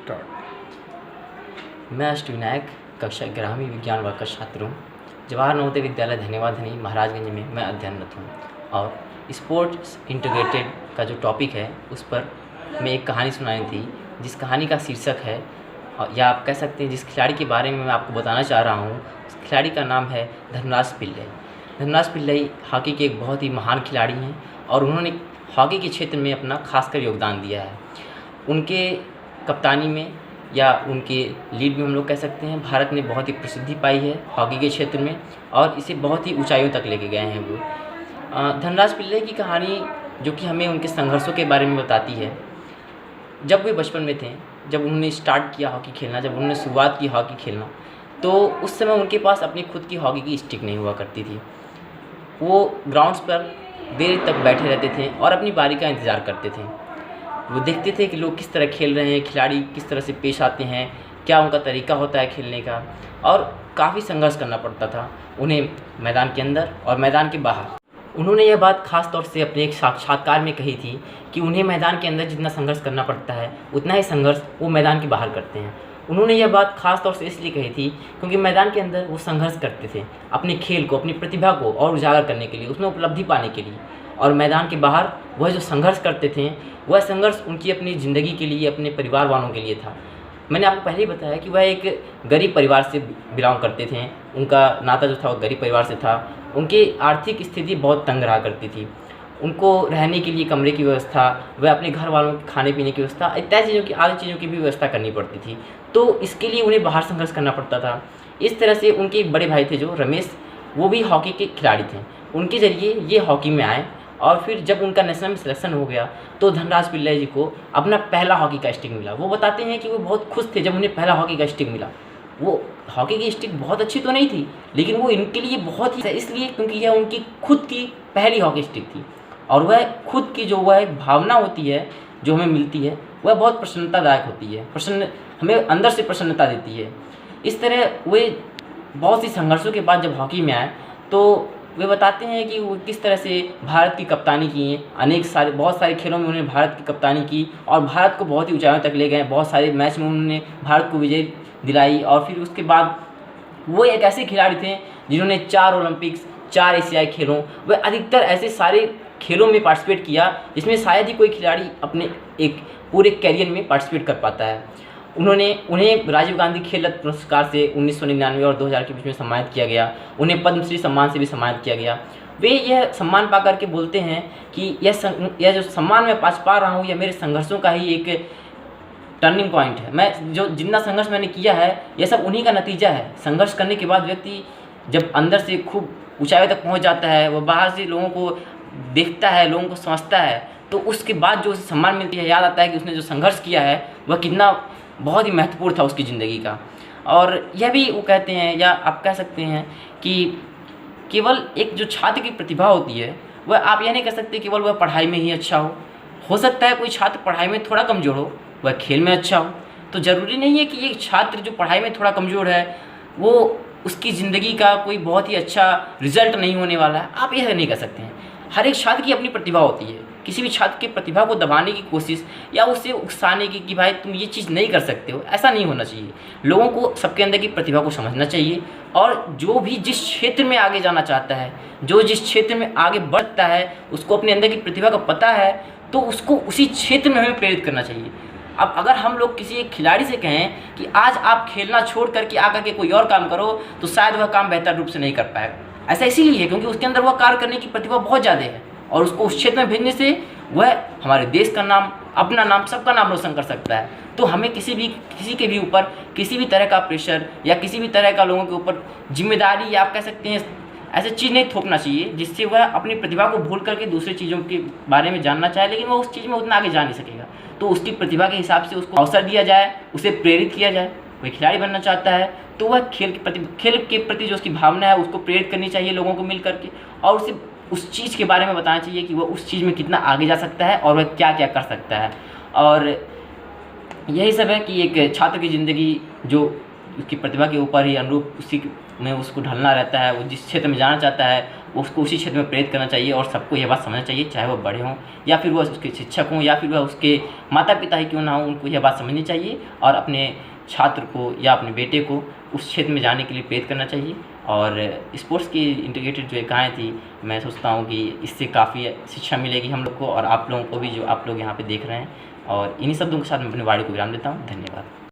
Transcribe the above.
Start. मैं अष्टविनायक कक्षा 11वीं विज्ञान वर्ग का छात्र हूँ। जवाहर नवोदय विद्यालय धन्यवादनी महाराजगंज में मैं अध्ययनरत हूँ और स्पोर्ट्स इंटीग्रेटेड का जो टॉपिक है उस पर मैं एक कहानी सुनाई थी, जिस कहानी का शीर्षक है या आप कह सकते हैं जिस खिलाड़ी के बारे में मैं आपको बताना चाह रहा हूँ, उस खिलाड़ी का नाम है धर्मराज पिल्लई। धर्मराज पिल्लई हॉकी के एक बहुत ही महान खिलाड़ी हैं और उन्होंने हॉकी के क्षेत्र में अपना खासकर योगदान दिया है। उनके कप्तानी में या उनके लीड में हम लोग कह सकते हैं भारत ने बहुत ही प्रसिद्धि पाई है हॉकी के क्षेत्र में और इसे बहुत ही ऊंचाइयों तक लेके गए हैं वो। धर्मराज पिल्लई की कहानी जो कि हमें उनके संघर्षों के बारे में बताती है। जब वे बचपन में थे, जब उन्होंने स्टार्ट किया हॉकी खेलना, जब उन्होंने शुरुआत की हॉकी खेलना, तो उस समय उनके पास अपनी खुद की हॉकी की स्टिक नहीं हुआ करती थी। वो ग्राउंड्स पर देर तक बैठे रहते थे और अपनी बारी का इंतज़ार करते थे। वो देखते थे कि लोग किस तरह खेल रहे हैं, खिलाड़ी किस तरह से पेश आते हैं, क्या उनका तरीका होता है खेलने का, और काफ़ी संघर्ष करना पड़ता था उन्हें मैदान के अंदर और मैदान के बाहर। उन्होंने यह बात ख़ास तौर से अपने एक साक्षात्कार में कही थी कि उन्हें मैदान के अंदर जितना संघर्ष करना पड़ता है उतना ही संघर्ष वो मैदान के बाहर करते हैं। उन्होंने यह बात ख़ास तौर से इसलिए कही थी क्योंकि मैदान के अंदर वो संघर्ष करते थे अपने खेल को, अपनी प्रतिभा को और उजागर करने के लिए, उसमें उपलब्धि पाने के लिए। और मैदान के बाहर वह जो संघर्ष करते थे वह संघर्ष उनकी अपनी ज़िंदगी के लिए, अपने परिवार वालों के लिए था। मैंने आपको पहले ही बताया कि वह एक गरीब परिवार से बिलोंग करते थे। उनका नाता जो था वो गरीब परिवार से था। उनकी आर्थिक स्थिति बहुत तंग रहा करती थी। उनको रहने के लिए कमरे की व्यवस्था, वह अपने घर वालों के खाने पीने की व्यवस्था, इत्यादि चीज़ों की आदि चीज़ों की भी व्यवस्था करनी पड़ती थी। तो इसके लिए उन्हें बाहर संघर्ष करना पड़ता था। इस तरह से उनके एक बड़े भाई थे जो रमेश, वो भी हॉकी के खिलाड़ी थे। उनके ज़रिए ये हॉकी में आए और फिर जब उनका नेशनल में सिलेक्शन हो गया तो धर्मराज पिल्लई जी को अपना पहला हॉकी का स्टिक मिला। वो बताते हैं कि वो बहुत खुश थे जब उन्हें पहला हॉकी का स्टिक मिला। वो हॉकी की स्टिक बहुत अच्छी तो नहीं थी, लेकिन वो इनके लिए बहुत ही इसलिए क्योंकि यह उनकी खुद की पहली हॉकी स्टिक थी और वह खुद की जो वह भावना होती है जो हमें मिलती है वह बहुत प्रसन्नतादायक होती है, हमें अंदर से प्रसन्नता देती है। इस तरह वे बहुत सी संघर्षों के बाद जब हॉकी में आए तो वे बताते हैं कि वो किस तरह से भारत की कप्तानी की है। बहुत सारे खेलों में उन्होंने भारत की कप्तानी की और भारत को बहुत ही ऊंचाइयों तक ले गए। बहुत सारे मैच में उन्होंने भारत को विजय दिलाई और फिर उसके बाद वो एक ऐसे खिलाड़ी थे जिन्होंने 4 ओलंपिक्स, 4 एशियाई खेलों, वे अधिकतर ऐसे सारे खेलों में पार्टिसिपेट किया जिसमें शायद ही कोई खिलाड़ी अपने एक पूरे कैरियर में पार्टिसिपेट कर पाता है। उन्हें राजीव गांधी खेल रत्न पुरस्कार से 1999 और 2000 के बीच में सम्मानित किया गया। उन्हें पद्मश्री सम्मान से भी सम्मानित किया गया। वे यह सम्मान पा करके बोलते हैं कि यह जो सम्मान मैं पा रहा हूँ यह मेरे संघर्षों का ही एक टर्निंग पॉइंट है। मैं जो जितना संघर्ष मैंने किया है यह सब उन्हीं का नतीजा है। संघर्ष करने के बाद व्यक्ति जब अंदर से खूब ऊंचाई तक पहुँच जाता है, वह बाहर से लोगों को देखता है, लोगों को समझता है, तो उसके बाद जो उसे सम्मान मिलती है याद आता है कि उसने जो संघर्ष किया है वह कितना बहुत ही महत्वपूर्ण था उसकी ज़िंदगी का। और यह भी वो कहते हैं या आप कह सकते हैं कि केवल एक जो छात्र की प्रतिभा होती है वह आप यह नहीं कह सकते केवल वह पढ़ाई में ही अच्छा हो सकता है कोई छात्र पढ़ाई में थोड़ा कमज़ोर हो, वह खेल में अच्छा हो। तो ज़रूरी नहीं है कि एक छात्र जो पढ़ाई में थोड़ा कमज़ोर है वो उसकी ज़िंदगी का कोई बहुत ही अच्छा रिजल्ट नहीं होने वाला है, आप यह नहीं कह सकते हैं। हर एक छात्र की अपनी प्रतिभा होती है। किसी भी छात्र की प्रतिभा को दबाने की कोशिश या उससे उकसाने की कि भाई तुम ये चीज़ नहीं कर सकते हो, ऐसा नहीं होना चाहिए। लोगों को सबके अंदर की प्रतिभा को समझना चाहिए और जो भी जिस क्षेत्र में आगे जाना चाहता है, जो जिस क्षेत्र में आगे बढ़ता है, उसको अपने अंदर की प्रतिभा का पता है तो उसको उसी क्षेत्र में हमें प्रेरित करना चाहिए। अब अगर हम लोग किसी एक खिलाड़ी से कहें कि आज आप खेलना छोड़ करके आकर के कोई और काम करो तो शायद वह काम बेहतर रूप से नहीं कर पाएगा। ऐसा इसीलिए है क्योंकि उसके अंदर वह कार्य करने की प्रतिभा बहुत ज़्यादा है और उसको उस क्षेत्र में भेजने से वह हमारे देश का नाम, अपना नाम, सबका नाम रोशन कर सकता है। तो हमें किसी के भी ऊपर किसी भी तरह का प्रेशर या किसी भी तरह का लोगों के ऊपर जिम्मेदारी या आप कह सकते हैं ऐसे चीज़ नहीं थोपना चाहिए जिससे वह अपनी प्रतिभा को भूल करके दूसरी चीज़ों के बारे में जानना चाहे लेकिन वह उस चीज़ में उतना आगे जा नहीं सकेगा। तो उसकी प्रतिभा के हिसाब से उसको अवसर दिया जाए, उसे प्रेरित किया जाए। कोई खिलाड़ी बनना चाहता है तो वह खेल के प्रति जो उसकी भावना है उसको प्रेरित करनी चाहिए लोगों को मिल करके और उसे उस चीज़ के बारे में बताना चाहिए कि वह उस चीज़ में कितना आगे जा सकता है और वह क्या क्या कर सकता है। और यही सब है कि एक छात्र की ज़िंदगी जो उसकी प्रतिभा के ऊपर ही अनुरूप उसी में उसको ढलना रहता है। वो जिस क्षेत्र में जाना चाहता है उसको उसी क्षेत्र में प्रेरित करना चाहिए और सबको यह बात समझना चाहिए, चाहे वो बड़े हों या फिर वह उसके शिक्षक हों या फिर वह उसके माता पिता ही क्यों ना हो, उनको यह बात समझनी चाहिए और अपने छात्र को या अपने बेटे को उस क्षेत्र में जाने के लिए प्रेरित करना चाहिए। और स्पोर्ट्स की इंटीग्रेटेड जो इकाएँ थी, मैं सोचता हूँ कि इससे काफ़ी शिक्षा मिलेगी हम लोग को और आप लोगों को भी, जो आप लोग यहाँ पे देख रहे हैं। और इन्हीं शब्दों के साथ मैं अपनी वाणी को विराम देता हूँ। धन्यवाद।